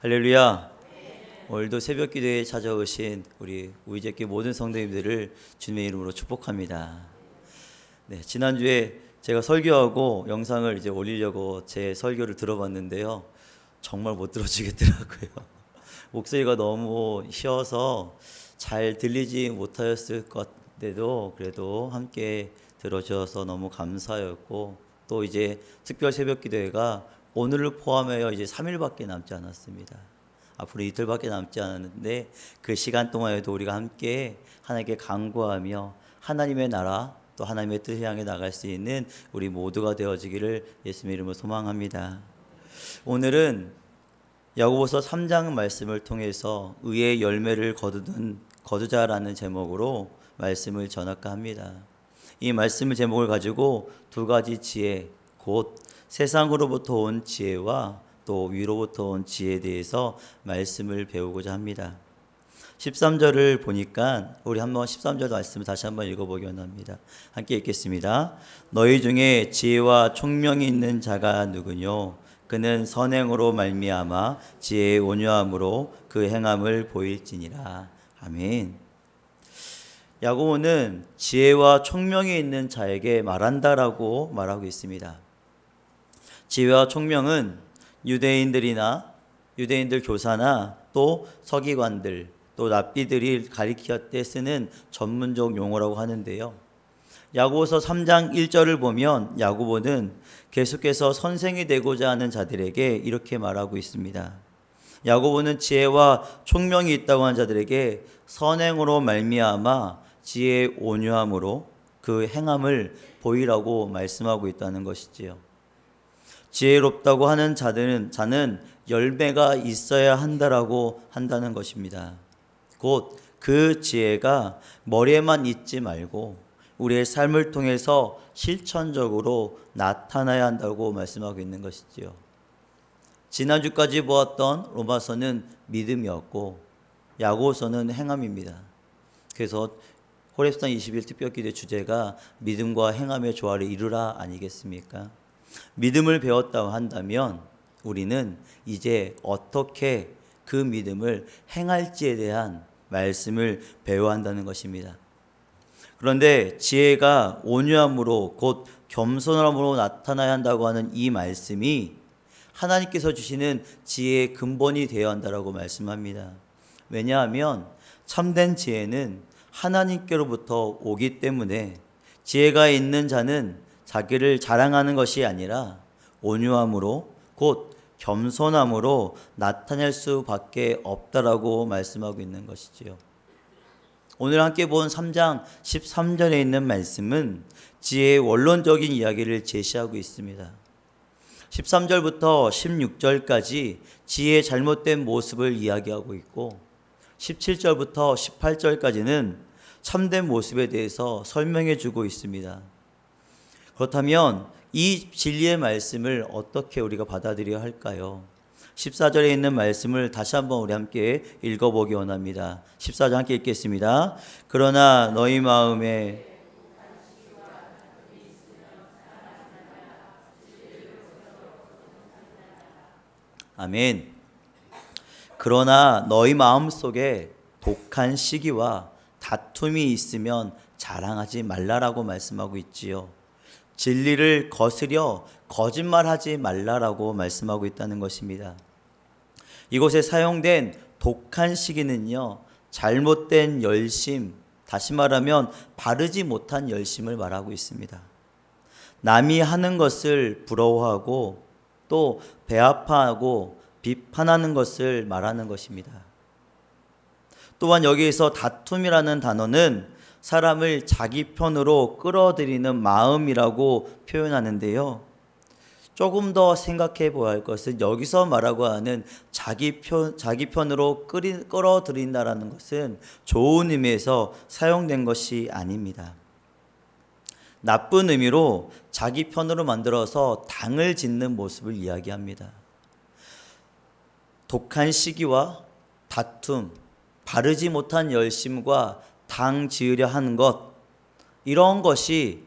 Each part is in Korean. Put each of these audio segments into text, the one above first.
할렐루야. 오늘도 새벽 기도에 찾아오신 우리 우이제교 모든 성도님들을 주님의 이름으로 축복합니다. 네, 지난주에 제가 설교하고 영상을 이제 올리려고 제 설교를 들어봤는데요. 정말 못 들어주겠더라고요. 목소리가 너무 쉬어서 잘 들리지 못하였을 것 같은데도 그래도 함께 들어주셔서 너무 감사였고, 또 이제 특별 새벽 기도회가 오늘을 포함하여 이제 3일밖에 남지 않았습니다. 앞으로 이틀밖에 남지 않았는데 그 시간 동안에도 우리가 함께 하나님께 간구하며 하나님의 나라 또 하나님의 뜻을 향해 나갈 수 있는 우리 모두가 되어지기를 예수님의 이름으로 소망합니다. 오늘은 야고보서 3장 말씀을 통해서 의의 열매를 거두자라는 제목으로 말씀을 전할까 합니다. 이 말씀의 제목을 가지고 두 가지 지혜, 곧 세상으로부터 온 지혜와 또 위로부터 온 지혜에 대해서 말씀을 배우고자 합니다. 13절을 보니까 우리 한번 13절 말씀을 다시 한번 읽어보기 원합니다. 함께 읽겠습니다. 너희 중에 지혜와 총명이 있는 자가 누구뇨? 그는 선행으로 말미암아 지혜의 온유함으로 그 행함을 보일지니라. 아멘. 야고보는 지혜와 총명이 있는 자에게 말한다라고 말하고 있습니다. 지혜와 총명은 유대인들 교사나 또 서기관들 또 랍비들이 가리킬 때 쓰는 전문적 용어라고 하는데요. 야고보서 3장 1절을 보면 야고보는 계속해서 선생이 되고자 하는 자들에게 이렇게 말하고 있습니다. 야고보는 지혜와 총명이 있다고 하는 자들에게 선행으로 말미암아 지혜의 온유함으로 그 행함을 보이라고 말씀하고 있다는 것이지요. 지혜롭다고 하는 자는 열매가 있어야 한다는 것입니다. 곧 그 지혜가 머리에만 있지 말고 우리의 삶을 통해서 실천적으로 나타나야 한다고 말씀하고 있는 것이지요. 지난주까지 보았던 로마서는 믿음이었고 야고보서는 행함입니다. 그래서 호렙산 20일 특별기도의 주제가 믿음과 행함의 조화를 이루라 아니겠습니까? 믿음을 배웠다고 한다면 우리는 이제 어떻게 그 믿음을 행할지에 대한 말씀을 배워야 한다는 것입니다. 그런데 지혜가 온유함으로 곧 겸손함으로 나타나야 한다고 하는 이 말씀이 하나님께서 주시는 지혜의 근본이 되어야 한다고 말씀합니다. 왜냐하면 참된 지혜는 하나님께로부터 오기 때문에 지혜가 있는 자는 자기를 자랑하는 것이 아니라 온유함으로 곧 겸손함으로 나타낼 수밖에 없다라고 말씀하고 있는 것이지요. 오늘 함께 본 3장 13절에 있는 말씀은 지혜의 원론적인 이야기를 제시하고 있습니다. 13절부터 16절까지 지혜의 잘못된 모습을 이야기하고 있고 17절부터 18절까지는 참된 모습에 대해서 설명해 주고 있습니다. 그렇다면 이 진리의 말씀을 어떻게 우리가 받아들여야 할까요? 14절에 있는 말씀을 다시 한번 우리 함께 읽어보기 원합니다. 14절 함께 읽겠습니다. 그러나 너희 마음에 아멘. 그러나 너희 마음속에 독한 시기와 다툼이 있으면 자랑하지 말라라고 말씀하고 있지요. 진리를 거스려 거짓말하지 말라라고 말씀하고 있다는 것입니다. 이곳에 사용된 독한 시기는요, 잘못된 열심, 다시 말하면 바르지 못한 열심을 말하고 있습니다. 남이 하는 것을 부러워하고 또 배아파하고 비판하는 것을 말하는 것입니다. 또한 여기에서 다툼이라는 단어는 사람을 자기 편으로 끌어들이는 마음이라고 표현하는데요. 조금 더 생각해 보아야 할 것은 여기서 말하고 하는 자기 편으로 끌어들인다라는 것은 좋은 의미에서 사용된 것이 아닙니다. 나쁜 의미로 자기 편으로 만들어서 당을 짓는 모습을 이야기합니다. 독한 시기와 다툼, 바르지 못한 열심과 당 지으려 하는 것, 이런 것이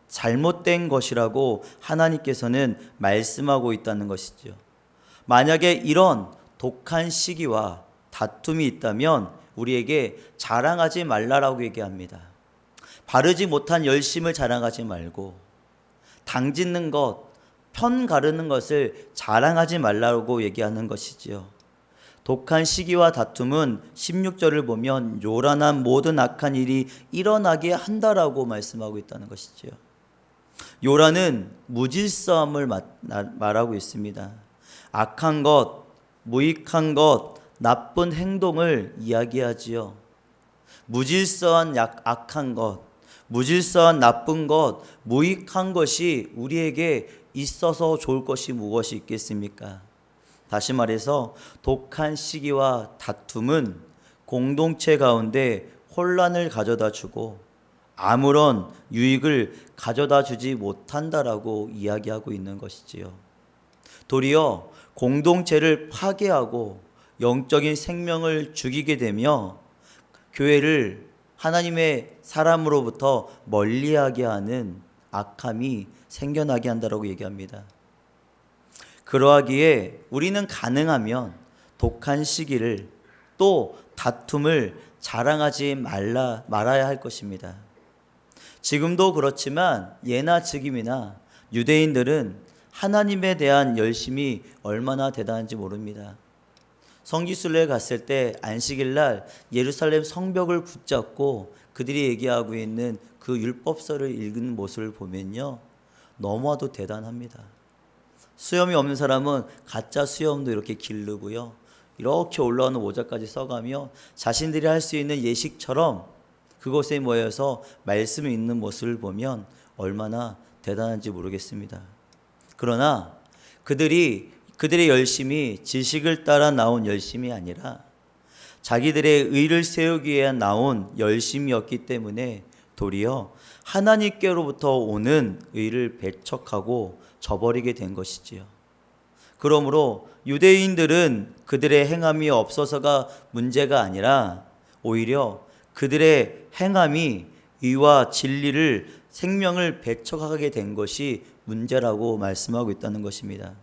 잘못된 것이라고 하나님께서는 말씀하고 있다는 것이죠. 만약에 이런 독한 시기와 다툼이 있다면 우리에게 자랑하지 말라라고 얘기합니다. 바르지 못한 열심을 자랑하지 말고 당짓는 것, 편 가르는 것을 자랑하지 말라고 얘기하는 것이지요. 독한 시기와 다툼은 16절을 보면 요란한 모든 악한 일이 일어나게 한다라고 말씀하고 있다는 것이지요. 요란은 무질서함을 말하고 있습니다. 악한 것, 무익한 것, 나쁜 행동을 이야기하지요. 무질서한 악한 것, 무질서한 나쁜 것, 무익한 것이 우리에게 있어서 좋을 것이 무엇이 있겠습니까? 다시 말해서 독한 시기와 다툼은 공동체 가운데 혼란을 가져다 주고 아무런 유익을 가져다 주지 못한다라고 이야기하고 있는 것이지요. 도리어 공동체를 파괴하고 영적인 생명을 죽이게 되며 교회를 하나님의 사람으로부터 멀리하게 하는 악함이 생겨나게 한다라고 얘기합니다. 그러하기에 우리는 가능하면 독한 시기를 또 다툼을 자랑하지 말아야 할 것입니다. 지금도 그렇지만 예나 지금이나 유대인들은 하나님에 대한 열심이 얼마나 대단한지 모릅니다. 성지순례에 갔을 때 안식일 날 예루살렘 성벽을 붙잡고 그들이 얘기하고 있는 그 율법서를 읽는 모습을 보면요, 너무나도 대단합니다. 수염이 없는 사람은 가짜 수염도 이렇게 기르고요, 이렇게 올라오는 모자까지 써가며 자신들이 할 수 있는 예식처럼 그곳에 모여서 말씀이 있는 모습을 보면 얼마나 대단한지 모르겠습니다. 그러나 그들의 열심이 지식을 따라 나온 열심이 아니라 자기들의 의를 세우기 위해 나온 열심이었기 때문에 도리어 하나님께로부터 오는 의를 배척하고 저버리게 된 것이지요. 그러므로 유대인들은 그들의 행함이 없어서가 문제가 아니라 오히려 그들의 행함이 의와 진리를 생명을 배척하게 된 것이 문제라고 말씀하고 있다는 것입니다.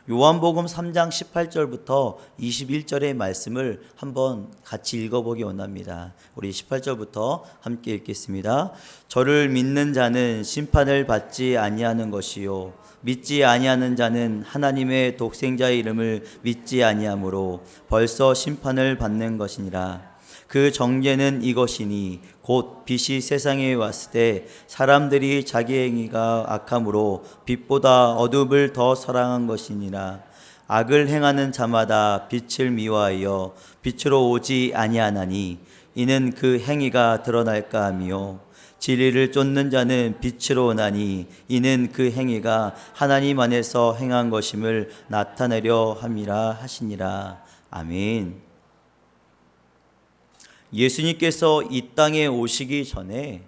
요한복음 3장 18절부터 21절의 말씀을 한번 같이 읽어보기 원합니다. 우리 18절부터 함께 읽겠습니다. 저를 믿는 자는 심판을 받지 아니하는 것이요 믿지 아니하는 자는 하나님의 독생자의 이름을 믿지 아니하므로 벌써 심판을 받는 것이니라. 그 정죄는 이것이니 곧 빛이 세상에 왔을 때 사람들이 자기 행위가 악함으로 빛보다 어둠을 더 사랑한 것이니라. 악을 행하는 자마다 빛을 미워하여 빛으로 오지 아니하나니 이는 그 행위가 드러날까 하며 진리를 쫓는 자는 빛으로 오나니 이는 그 행위가 하나님 안에서 행한 것임을 나타내려 함이라 하시니라. 아멘. 예수님께서 이 땅에 오시기 전에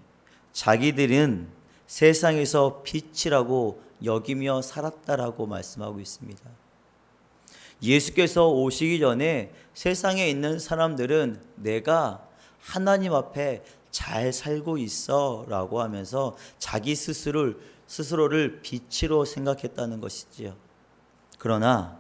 자기들은 세상에서 빛이라고 여기며 살았다라고 말씀하고 있습니다. 예수께서 오시기 전에 세상에 있는 사람들은 내가 하나님 앞에 잘 살고 있어 라고 하면서 자기 스스로를 빛으로 생각했다는 것이지요. 그러나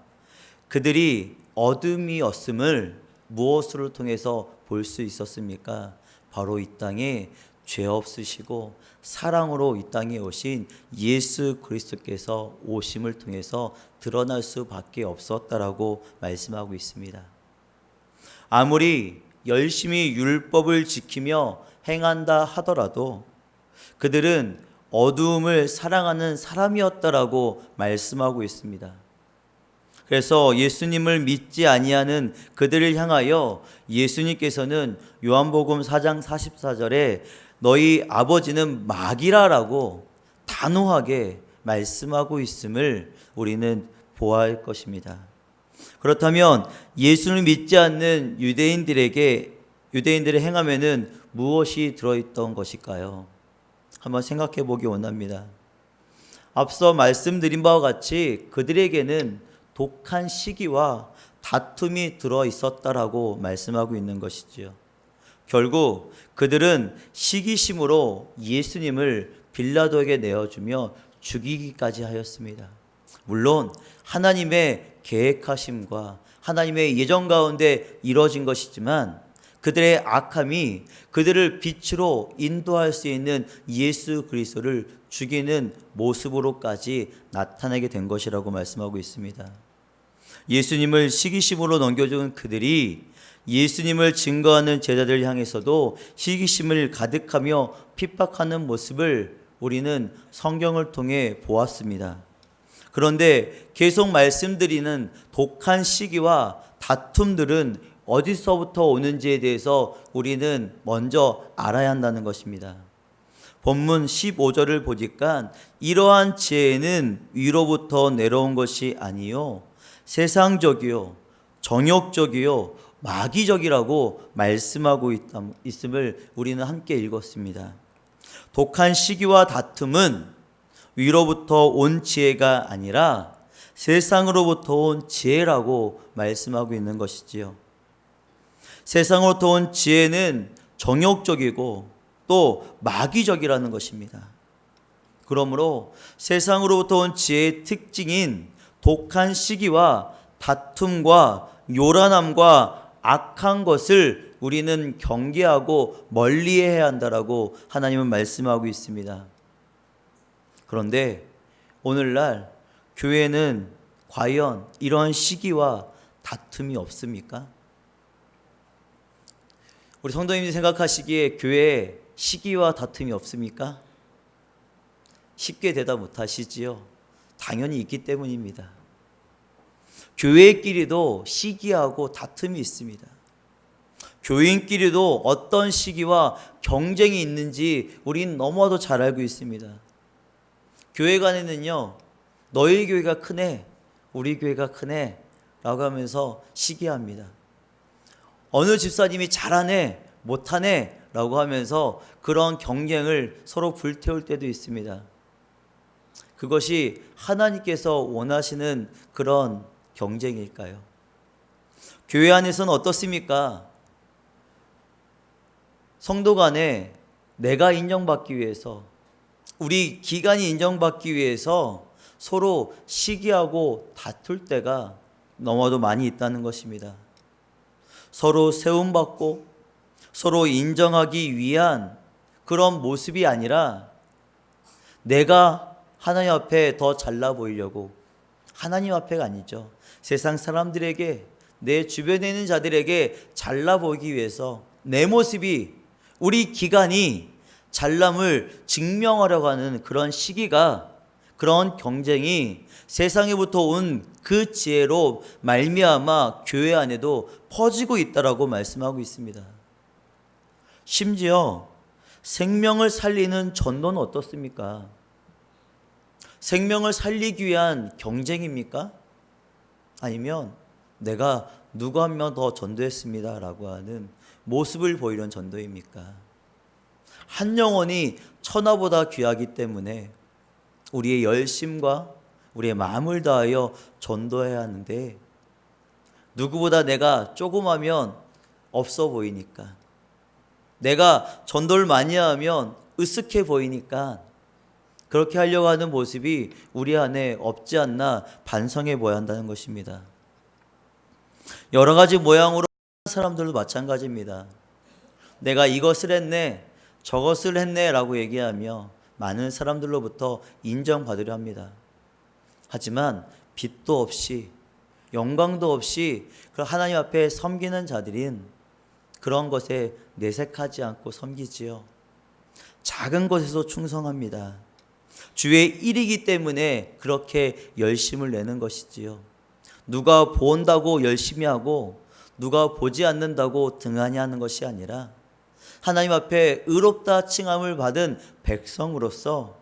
그들이 어둠이었음을 무엇으로 통해서 볼 수 있었습니까? 바로 이 땅에 죄 없으시고 사랑으로 이 땅에 오신 예수 그리스도께서 오심을 통해서 드러날 수밖에 없었다라고 말씀하고 있습니다. 아무리 열심히 율법을 지키며 행한다 하더라도 그들은 어두움을 사랑하는 사람이었다라고 말씀하고 있습니다. 그래서 예수님을 믿지 아니하는 그들을 향하여 예수님께서는 요한복음 4장 44절에 너희 아버지는 마귀라라고 단호하게 말씀하고 있음을 우리는 보아야 할 것입니다. 그렇다면 예수를 믿지 않는 유대인들의 행함에는 무엇이 들어있던 것일까요? 한번 생각해 보기 원합니다. 앞서 말씀드린 바와 같이 그들에게는 독한 시기와 다툼이 들어 있었다라고 말씀하고 있는 것이지요. 결국 그들은 시기심으로 예수님을 빌라도에게 내어주며 죽이기까지 하였습니다. 물론 하나님의 계획하심과 하나님의 예정 가운데 이루어진 것이지만 그들의 악함이 그들을 빛으로 인도할 수 있는 예수 그리스도를 죽이는 모습으로까지 나타나게 된 것이라고 말씀하고 있습니다. 예수님을 시기심으로 넘겨준 그들이 예수님을 증거하는 제자들 향해서도 시기심을 가득하며 핍박하는 모습을 우리는 성경을 통해 보았습니다. 그런데 계속 말씀드리는 독한 시기와 다툼들은 어디서부터 오는지에 대해서 우리는 먼저 알아야 한다는 것입니다. 본문 15절을 보니까 이러한 지혜는 위로부터 내려온 것이 아니요 세상적이요 정욕적이요 마귀적이라고 말씀하고 있음을 우리는 함께 읽었습니다. 독한 시기와 다툼은 위로부터 온 지혜가 아니라 세상으로부터 온 지혜라고 말씀하고 있는 것이지요. 세상으로부터 온 지혜는 정욕적이고 또 마귀적이라는 것입니다. 그러므로 세상으로부터 온 지혜의 특징인 독한 시기와 다툼과 요란함과 악한 것을 우리는 경계하고 멀리해야 한다라고 하나님은 말씀하고 있습니다. 그런데 오늘날 교회는 과연 이런 시기와 다툼이 없습니까? 우리 성도님들이 생각하시기에 교회에 시기와 다툼이 없습니까? 쉽게 대답 못하시지요. 당연히 있기 때문입니다. 교회끼리도 시기하고 다툼이 있습니다. 교인끼리도 어떤 시기와 경쟁이 있는지 우린 너무나도 잘 알고 있습니다. 교회 간에는요, 너희 교회가 크네, 우리 교회가 크네 라고 하면서 시기합니다. 어느 집사님이 잘하네, 못하네 라고 하면서 그런 경쟁을 서로 불태울 때도 있습니다. 그것이 하나님께서 원하시는 그런 경쟁일까요? 교회 안에서는 어떻습니까? 성도 간에 내가 인정받기 위해서, 우리 기관이 인정받기 위해서 서로 시기하고 다툴 때가 너무도 많이 있다는 것입니다. 서로 세움받고 서로 인정하기 위한 그런 모습이 아니라 내가 하나님 앞에 더 잘나 보이려고, 하나님 앞에가 아니죠. 세상 사람들에게, 내 주변에 있는 자들에게 잘나 보이기 위해서 내 모습이, 우리 기관이 잘남을 증명하려고 하는 그런 시기가, 그런 경쟁이 세상에부터 온 그 지혜로 말미암아 교회 안에도 퍼지고 있다라고 말씀하고 있습니다. 심지어 생명을 살리는 전도는 어떻습니까? 생명을 살리기 위한 경쟁입니까? 아니면 내가 누구 한 명 더 전도했습니다 라고 하는 모습을 보이는 전도입니까? 한 영혼이 천하보다 귀하기 때문에 우리의 열심과 우리의 마음을 다하여 전도해야 하는데, 누구보다 내가 조금하면 없어 보이니까, 내가 전도를 많이 하면 으쓱해 보이니까 그렇게 하려고 하는 모습이 우리 안에 없지 않나 반성해 보아야 한다는 것입니다. 여러 가지 모양으로 사람들도 마찬가지입니다. 내가 이것을 했네, 저것을 했네 라고 얘기하며 많은 사람들로부터 인정받으려 합니다. 하지만 빛도 없이 영광도 없이 하나님 앞에 섬기는 자들인 그런 것에 내색하지 않고 섬기지요. 작은 것에서 충성합니다. 주의 일이기 때문에 그렇게 열심을 내는 것이지요. 누가 본다고 열심히 하고 누가 보지 않는다고 등한히 하는 것이 아니라 하나님 앞에 의롭다 칭함을 받은 백성으로서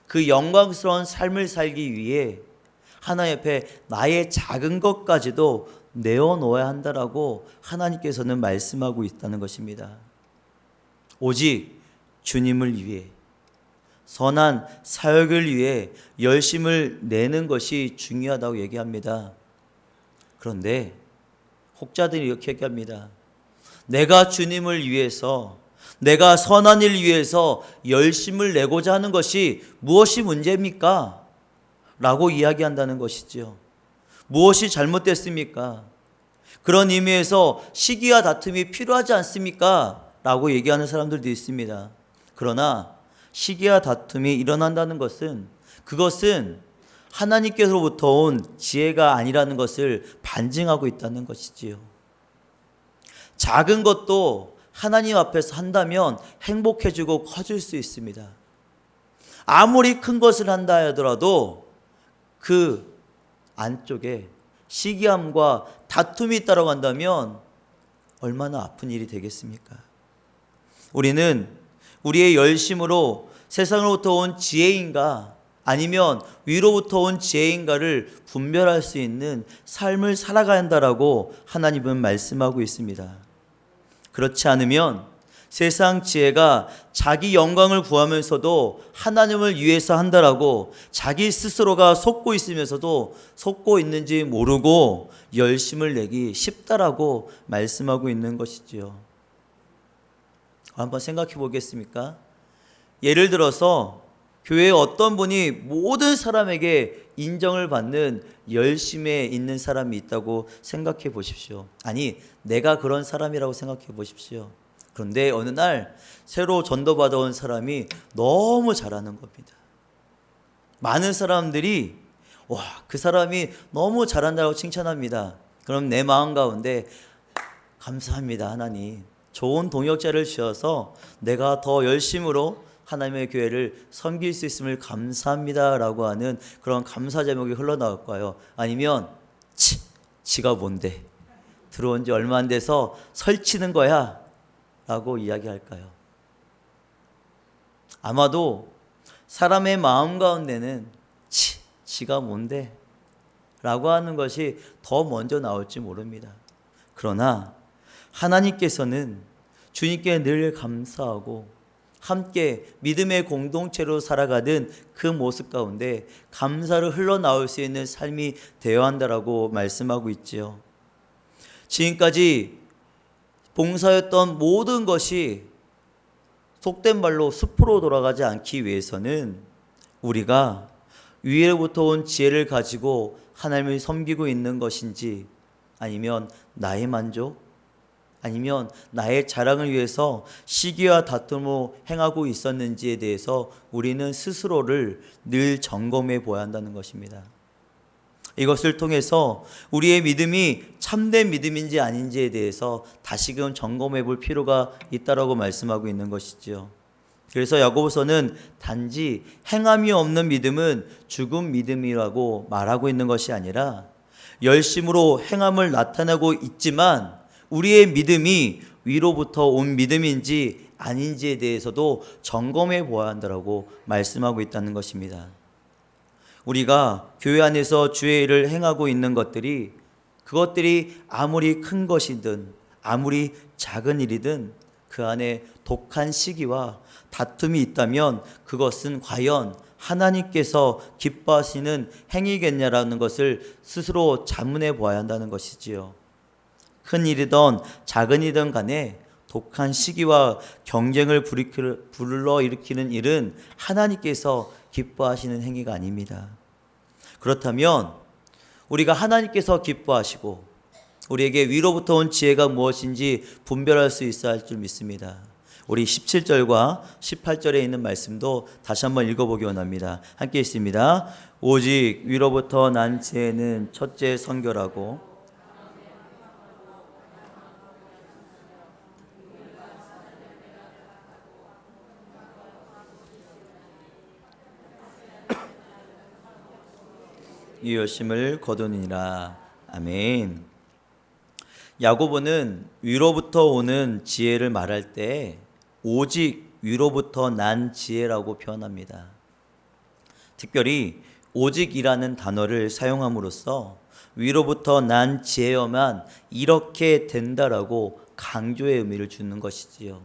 그 영광스러운 삶을 살기 위해 하나님 앞에 나의 작은 것까지도 내어놓아야 한다라고 하나님께서는 말씀하고 있다는 것입니다. 오직 주님을 위해, 선한 사역을 위해 열심을 내는 것이 중요하다고 얘기합니다. 그런데 혹자들이 이렇게 얘기합니다. 내가 주님을 위해서, 내가 선한 일을 위해서 열심을 내고자 하는 것이 무엇이 문제입니까? 라고 이야기한다는 것이지요. 무엇이 잘못됐습니까? 그런 의미에서 시기와 다툼이 필요하지 않습니까? 라고 얘기하는 사람들도 있습니다. 그러나 시기와 다툼이 일어난다는 것은 그것은 하나님께로부터 온 지혜가 아니라는 것을 반증하고 있다는 것이지요. 작은 것도 하나님 앞에서 한다면 행복해지고 커질 수 있습니다. 아무리 큰 것을 한다 하더라도 그 안쪽에 시기함과 다툼이 있다고 한다면 얼마나 아픈 일이 되겠습니까? 우리는 우리의 열심으로 세상으로부터 온 지혜인가 아니면 위로부터 온 지혜인가를 분별할 수 있는 삶을 살아가야 한다라고 하나님은 말씀하고 있습니다. 그렇지 않으면 세상 지혜가 자기 영광을 구하면서도 하나님을 위해서 한다라고 자기 스스로가 속고 있으면서도 속고 있는지 모르고 열심을 내기 쉽다라고 말씀하고 있는 것이지요. 한번 생각해 보겠습니까? 예를 들어서 교회에 어떤 분이 모든 사람에게 인정을 받는 열심에 있는 사람이 있다고 생각해 보십시오. 아니, 내가 그런 사람이라고 생각해 보십시오. 그런데 어느 날 새로 전도받아온 사람이 너무 잘하는 겁니다. 많은 사람들이 와, 그 사람이 너무 잘한다고 칭찬합니다. 그럼 내 마음 가운데 감사합니다, 하나님. 좋은 동역자를 주셔서 내가 더 열심으로 하나님의 교회를 섬길 수 있음을 감사합니다라고 하는 그런 감사 제목이 흘러나올까요? 아니면 지가 뭔데? 들어온 지 얼마 안 돼서 설치는 거야 라고 이야기할까요? 아마도 사람의 마음 가운데는 지가 뭔데? 라고 하는 것이 더 먼저 나올지 모릅니다. 그러나 하나님께서는 주님께 늘 감사하고 함께 믿음의 공동체로 살아가는 그 모습 가운데 감사를 흘러나올 수 있는 삶이 되어야 한다라고 말씀하고 있지요. 지금까지 봉사였던 모든 것이 속된 말로 숲으로 돌아가지 않기 위해서는 우리가 위로부터 온 지혜를 가지고 하나님을 섬기고 있는 것인지 아니면 나의 만족? 아니면 나의 자랑을 위해서 시기와 다툼으로 행하고 있었는지에 대해서 우리는 스스로를 늘 점검해 보아야 한다는 것입니다. 이것을 통해서 우리의 믿음이 참된 믿음인지 아닌지에 대해서 다시금 점검해 볼 필요가 있다라고 말씀하고 있는 것이지요. 그래서 야고보서는 단지 행함이 없는 믿음은 죽은 믿음이라고 말하고 있는 것이 아니라 열심으로 행함을 나타내고 있지만 우리의 믿음이 위로부터 온 믿음인지 아닌지에 대해서도 점검해 보아야 한다고 말씀하고 있다는 것입니다. 우리가 교회 안에서 주의 일을 행하고 있는 그것들이 아무리 큰 것이든 아무리 작은 일이든 그 안에 독한 시기와 다툼이 있다면 그것은 과연 하나님께서 기뻐하시는 행위겠냐라는 것을 스스로 자문해 보아야 한다는 것이지요. 큰 일이든 작은 일이든 간에 독한 시기와 경쟁을 불러일으키는 일은 하나님께서 기뻐하시는 행위가 아닙니다. 그렇다면 우리가 하나님께서 기뻐하시고 우리에게 위로부터 온 지혜가 무엇인지 분별할 수 있어야 할 줄 믿습니다. 우리 17절과 18절에 있는 말씀도 다시 한번 읽어보기 원합니다. 함께 있습니다. 오직 위로부터 난 지혜는 첫째 성결하고 유효심을 거두니라. 아멘. 야고보는 위로부터 오는 지혜를 말할 때 오직 위로부터 난 지혜라고 표현합니다. 특별히 오직이라는 단어를 사용함으로써 위로부터 난 지혜여만 이렇게 된다라고 강조의 의미를 주는 것이지요.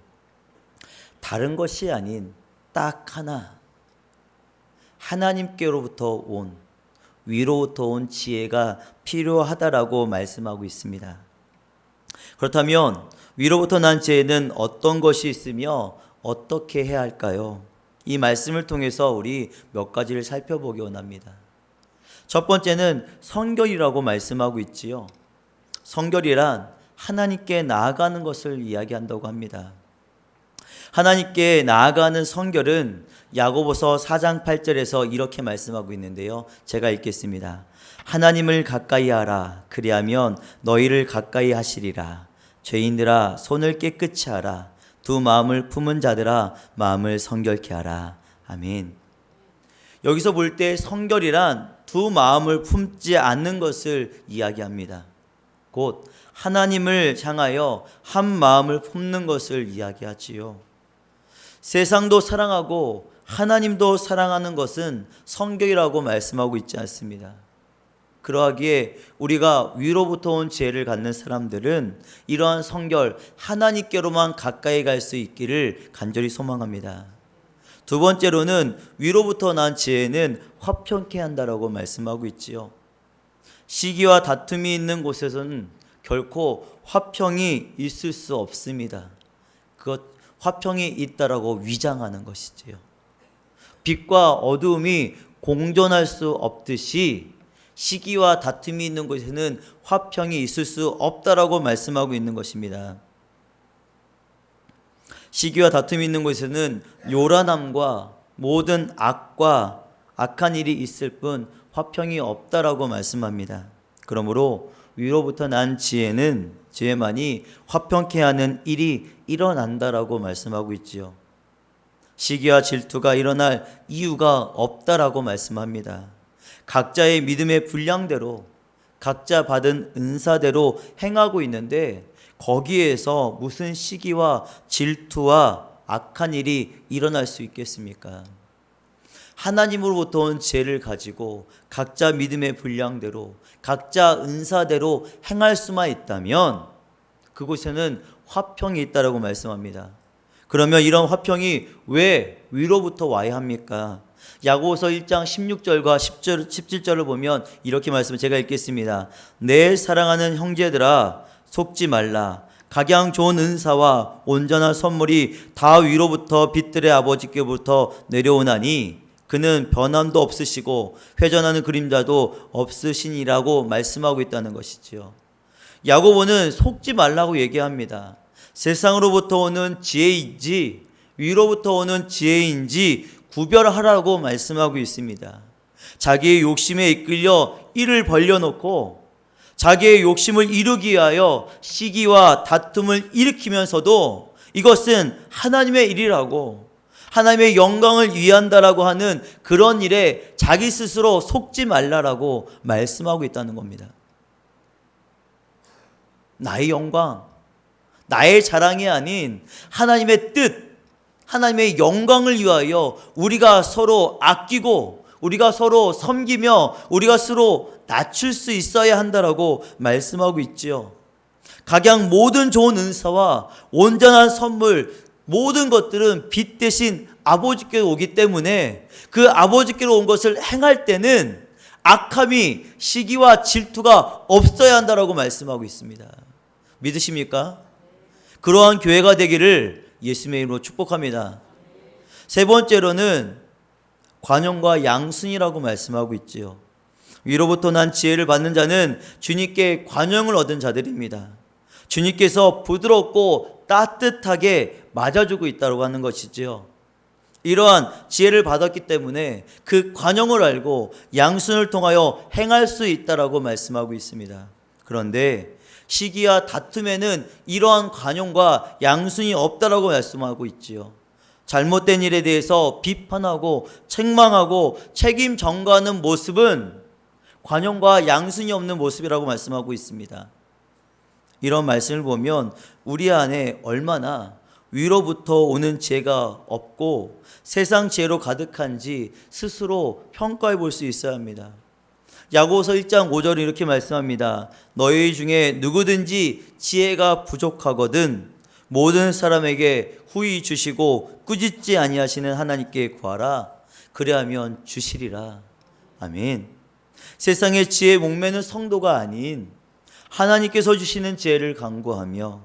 다른 것이 아닌 딱 하나, 하나님께로부터 온 위로부터 온 지혜가 필요하다라고 말씀하고 있습니다. 그렇다면 위로부터 난 지혜는 어떤 것이 있으며 어떻게 해야 할까요? 이 말씀을 통해서 우리 몇 가지를 살펴보기 원합니다. 첫 번째는 성결이라고 말씀하고 있지요. 성결이란 하나님께 나아가는 것을 이야기한다고 합니다. 하나님께 나아가는 성결은 야고보서 4장 8절에서 이렇게 말씀하고 있는데요. 제가 읽겠습니다. 하나님을 가까이 하라. 그리하면 너희를 가까이 하시리라. 죄인들아 손을 깨끗이 하라. 두 마음을 품은 자들아 마음을 성결케 하라. 아멘. 여기서 볼 때 성결이란 두 마음을 품지 않는 것을 이야기합니다. 곧 하나님을 향하여 한 마음을 품는 것을 이야기하지요. 세상도 사랑하고 하나님도 사랑하는 것은 성결이라고 말씀하고 있지 않습니다. 그러하기에 우리가 위로부터 온 지혜를 갖는 사람들은 이러한 성결, 하나님께로만 가까이 갈 수 있기를 간절히 소망합니다. 두 번째로는 위로부터 난 지혜는 화평케 한다라고 말씀하고 있지요. 시기와 다툼이 있는 곳에서는 결코 화평이 있을 수 없습니다. 화평이 있다라고 위장하는 것이지요. 빛과 어두움이 공존할 수 없듯이 시기와 다툼이 있는 곳에는 화평이 있을 수 없다라고 말씀하고 있는 것입니다. 시기와 다툼이 있는 곳에는 요란함과 모든 악과 악한 일이 있을 뿐 화평이 없다라고 말씀합니다. 그러므로 위로부터 난 지혜만이 화평케 하는 일이 일어난다라고 말씀하고 있지요. 시기와 질투가 일어날 이유가 없다라고 말씀합니다. 각자의 믿음의 분량대로 각자 받은 은사대로 행하고 있는데 거기에서 무슨 시기와 질투와 악한 일이 일어날 수 있겠습니까? 하나님으로부터 온 지혜를 가지고 각자 믿음의 분량대로 각자 은사대로 행할 수만 있다면 그곳에는 화평이 있다라고 말씀합니다. 그러면 이런 화평이 왜 위로부터 와야 합니까? 야고보서 1장 16절과 17절을 보면 이렇게 말씀을 제가 읽겠습니다. 내 사랑하는 형제들아 속지 말라. 각양 좋은 은사와 온전한 선물이 다 위로부터 빛들의 아버지께부터 내려오나니 그는 변함도 없으시고 회전하는 그림자도 없으시니라고 말씀하고 있다는 것이지요. 야고보는 속지 말라고 얘기합니다. 세상으로부터 오는 지혜인지 위로부터 오는 지혜인지 구별하라고 말씀하고 있습니다. 자기의 욕심에 이끌려 이를 벌려놓고 자기의 욕심을 이루기 위하여 시기와 다툼을 일으키면서도 이것은 하나님의 일이라고 하나님의 영광을 위한다라고 하는 그런 일에 자기 스스로 속지 말라라고 말씀하고 있다는 겁니다. 나의 영광, 나의 자랑이 아닌 하나님의 뜻, 하나님의 영광을 위하여 우리가 서로 아끼고 우리가 서로 섬기며 우리가 서로 낮출 수 있어야 한다라고 말씀하고 있지요. 각양 모든 좋은 은사와 온전한 선물 모든 것들은 빛 대신 아버지께로 오기 때문에 그 아버지께로 온 것을 행할 때는 악함이 시기와 질투가 없어야 한다라고 말씀하고 있습니다. 믿으십니까? 그러한 교회가 되기를 예수님의 이름으로 축복합니다. 세 번째로는 관용과 양순이라고 말씀하고 있지요. 위로부터 난 지혜를 받는 자는 주님께 관용을 얻은 자들입니다. 주님께서 부드럽고 따뜻하게 맞아주고 있다고 하는 것이지요. 이러한 지혜를 받았기 때문에 그 관용을 알고 양순을 통하여 행할 수 있다라고 말씀하고 있습니다. 그런데 시기와 다툼에는 이러한 관용과 양순이 없다라고 말씀하고 있지요. 잘못된 일에 대해서 비판하고 책망하고 책임 전가하는 모습은 관용과 양순이 없는 모습이라고 말씀하고 있습니다. 이런 말씀을 보면 우리 안에 얼마나 위로부터 오는 지혜가 없고 세상 지혜로 가득한지 스스로 평가해 볼 수 있어야 합니다. 야고보서 1장 5절은 이렇게 말씀합니다. 너희 중에 누구든지 지혜가 부족하거든 모든 사람에게 후히 주시고 꾸짖지 아니하시는 하나님께 구하라. 그리하면 주시리라. 아멘. 세상의 지혜에 목매는 성도가 아닌 하나님께서 주시는 지혜를 간구하며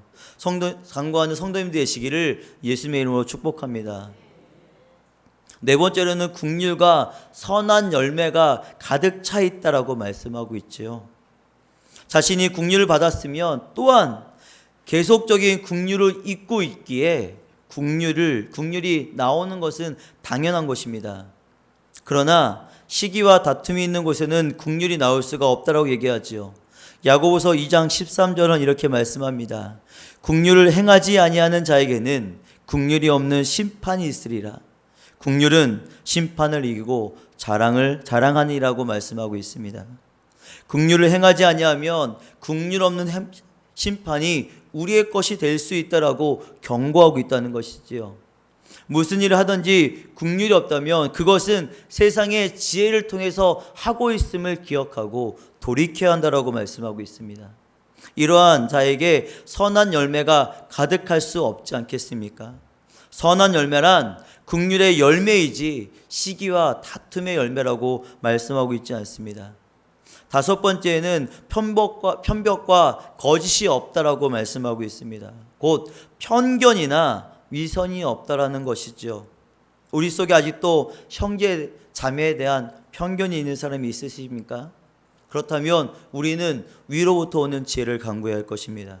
간구하는 성도님들 되시기를 예수님의 이름으로 축복합니다. 네 번째로는 긍휼과 선한 열매가 가득 차 있다라고 말씀하고 있죠. 자신이 긍휼을 받았으면 또한 계속적인 긍휼을 잊고 있기에 긍휼이 나오는 것은 당연한 것입니다. 그러나 시기와 다툼이 있는 곳에는 긍휼이 나올 수가 없다라고 얘기하지요. 야고보서 2장 13절은 이렇게 말씀합니다. 긍휼을 행하지 아니하는 자에게는 긍휼이 없는 심판이 있으리라. 긍휼은 심판을 이기고 자랑하니라고 말씀하고 있습니다. 긍휼을 행하지 아니하면 긍휼 없는 심판이 우리의 것이 될 수 있다라고 경고하고 있다는 것이지요. 무슨 일을 하든지 긍휼이 없다면 그것은 세상의 지혜를 통해서 하고 있음을 기억하고 돌이켜야 한다라고 말씀하고 있습니다. 이러한 자에게 선한 열매가 가득할 수 없지 않겠습니까? 선한 열매란 긍휼의 열매이지 시기와 다툼의 열매라고 말씀하고 있지 않습니다. 다섯 번째는 편벽과 거짓이 없다라고 말씀하고 있습니다. 곧 편견이나 위선이 없다라는 것이죠. 우리 속에 아직도 형제 자매에 대한 편견이 있는 사람이 있으십니까? 그렇다면 우리는 위로부터 오는 지혜를 강구해야 할 것입니다.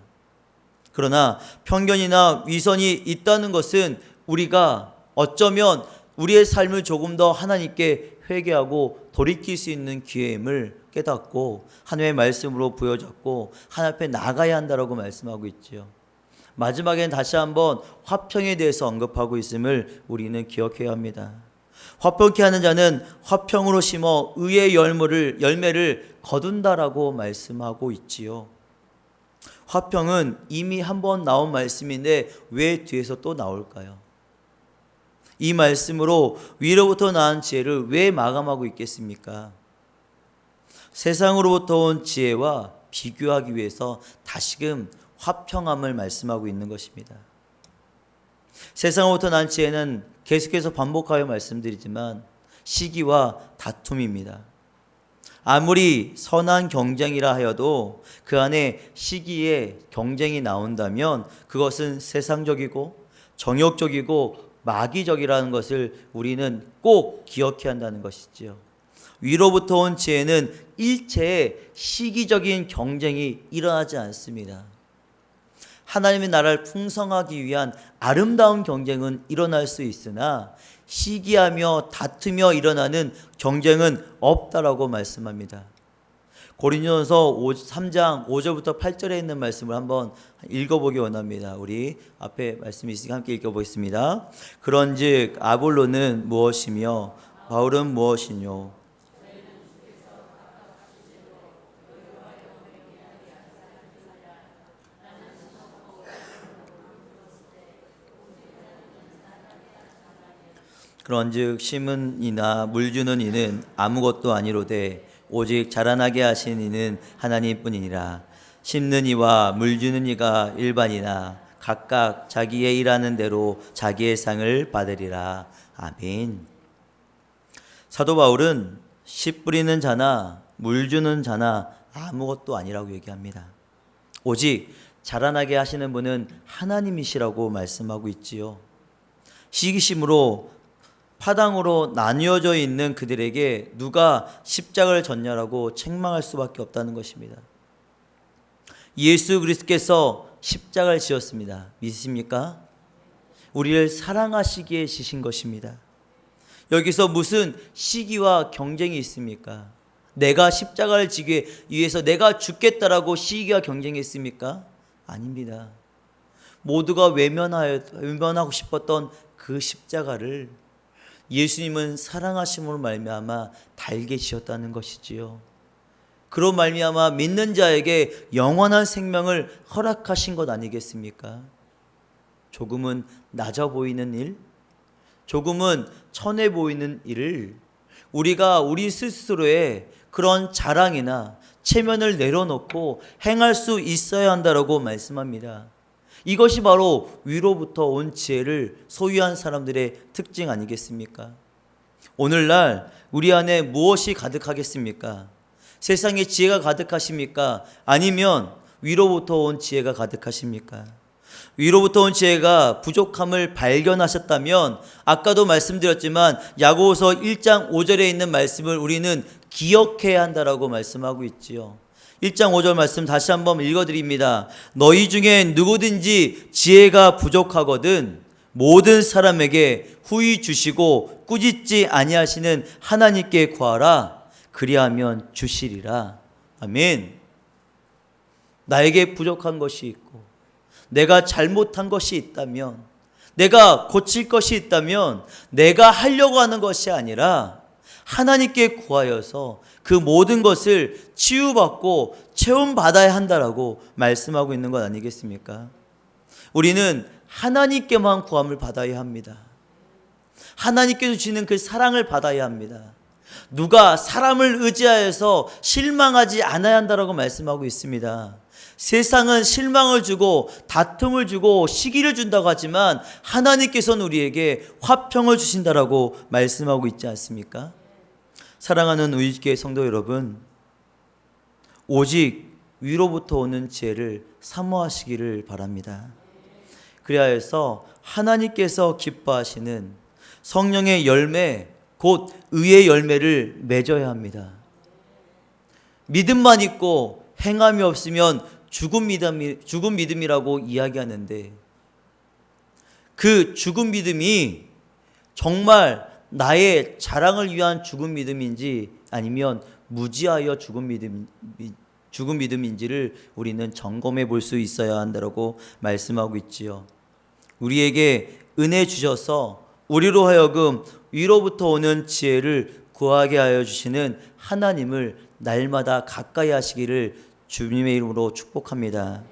그러나 편견이나 위선이 있다는 것은 우리가 어쩌면 우리의 삶을 조금 더 하나님께 회개하고 돌이킬 수 있는 기회임을 깨닫고 하나님의 말씀으로 부여잡고 하나님 앞에 나가야 한다라고 말씀하고 있지요. 마지막엔 다시 한번 화평에 대해서 언급하고 있음을 우리는 기억해야 합니다. 화평케 하는 자는 화평으로 심어 의의 열매를 거둔다라고 말씀하고 있지요. 화평은 이미 한번 나온 말씀인데 왜 뒤에서 또 나올까요? 이 말씀으로 위로부터 나온 지혜를 왜 마감하고 있겠습니까? 세상으로부터 온 지혜와 비교하기 위해서 다시금 화평함을 말씀하고 있는 것입니다. 세상으로부터 난 지혜는 계속해서 반복하여 말씀드리지만 시기와 다툼입니다. 아무리 선한 경쟁이라 하여도 그 안에 시기에 경쟁이 나온다면 그것은 세상적이고 정욕적이고 마귀적이라는 것을 우리는 꼭 기억해야 한다는 것이지요. 위로부터 온 지혜는 일체의 시기적인 경쟁이 일어나지 않습니다. 하나님의 나라를 풍성하기 위한 아름다운 경쟁은 일어날 수 있으나 시기하며 다투며 일어나는 경쟁은 없다라고 말씀합니다. 고린도전서 3장 5절부터 8절에 있는 말씀을 한번 읽어보기 원합니다. 우리 앞에 말씀이 있으니까 함께 읽어보겠습니다. 그런즉 아볼로는 무엇이며 바울은 무엇이뇨? 그런즉 심은 이나 물 주는 이는 아무것도 아니로되 오직 자라나게 하신 이는 하나님뿐이니라. 심는 이와 물 주는 이가 일반이나 각각 자기의 일하는 대로 자기의 상을 받으리라. 아멘. 사도 바울은 씨 뿌리는 자나 물 주는 자나 아무것도 아니라고 얘기합니다. 오직 자라나게 하시는 분은 하나님이시라고 말씀하고 있지요. 시기심으로 파당으로 나뉘어져 있는 그들에게 누가 십자가를 졌냐라고 책망할 수밖에 없다는 것입니다. 예수 그리스도께서 십자가를 지었습니다. 믿으십니까? 우리를 사랑하시기에 지신 것입니다. 여기서 무슨 시기와 경쟁이 있습니까? 내가 십자가를 지기 위해서 내가 죽겠다라고 시기와 경쟁이 있습니까? 아닙니다. 모두가 외면하고 싶었던 그 십자가를 예수님은 사랑하심으로 말미암아 달게 지었다는 것이지요. 그로 말미암아 믿는 자에게 영원한 생명을 허락하신 것 아니겠습니까? 조금은 낮아 보이는 일, 조금은 천해 보이는 일을 우리가 우리 스스로의 그런 자랑이나 체면을 내려놓고 행할 수 있어야 한다라고 말씀합니다. 이것이 바로 위로부터 온 지혜를 소유한 사람들의 특징 아니겠습니까? 오늘날 우리 안에 무엇이 가득하겠습니까? 세상에 지혜가 가득하십니까? 아니면 위로부터 온 지혜가 가득하십니까? 위로부터 온 지혜가 부족함을 발견하셨다면 아까도 말씀드렸지만 야고보서 1장 5절에 있는 말씀을 우리는 기억해야 한다라고 말씀하고 있지요. 1장 5절 말씀 다시 한번 읽어드립니다. 너희 중에 누구든지 지혜가 부족하거든 모든 사람에게 후히 주시고 꾸짖지 아니하시는 하나님께 구하라. 그리하면 주시리라. 아멘. 나에게 부족한 것이 있고 내가 잘못한 것이 있다면, 내가 고칠 것이 있다면 내가 하려고 하는 것이 아니라 하나님께 구하여서 그 모든 것을 치유받고 체험받아야 한다라고 말씀하고 있는 것 아니겠습니까? 우리는 하나님께만 구함을 받아야 합니다. 하나님께서 주시는 그 사랑을 받아야 합니다. 누가 사람을 의지하여서 실망하지 않아야 한다라고 말씀하고 있습니다. 세상은 실망을 주고 다툼을 주고 시기를 준다고 하지만 하나님께서는 우리에게 화평을 주신다라고 말씀하고 있지 않습니까? 사랑하는 우리교회 성도 여러분, 오직 위로부터 오는 지혜를 사모하시기를 바랍니다. 그리하여서 하나님께서 기뻐하시는 성령의 열매, 곧 의의 열매를 맺어야 합니다. 믿음만 있고 행함이 없으면 죽은 믿음이라고 이야기하는데, 그 죽은 믿음이 정말 나의 자랑을 위한 죽은 믿음인지 아니면 무지하여 죽은 믿음인지를 우리는 점검해 볼 수 있어야 한다고 말씀하고 있지요. 우리에게 은혜 주셔서 우리로 하여금 위로부터 오는 지혜를 구하게 하여 주시는 하나님을 날마다 가까이 하시기를 주님의 이름으로 축복합니다.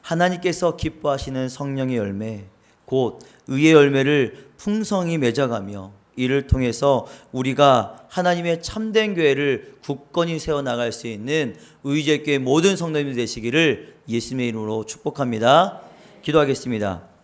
하나님께서 기뻐하시는 성령의 열매, 곧 의의 열매를 풍성히 맺어가며 이를 통해서 우리가 하나님의 참된 교회를 굳건히 세워나갈 수 있는 의제교회 모든 성도님들 되시기를 예수님의 이름으로 축복합니다. 기도하겠습니다.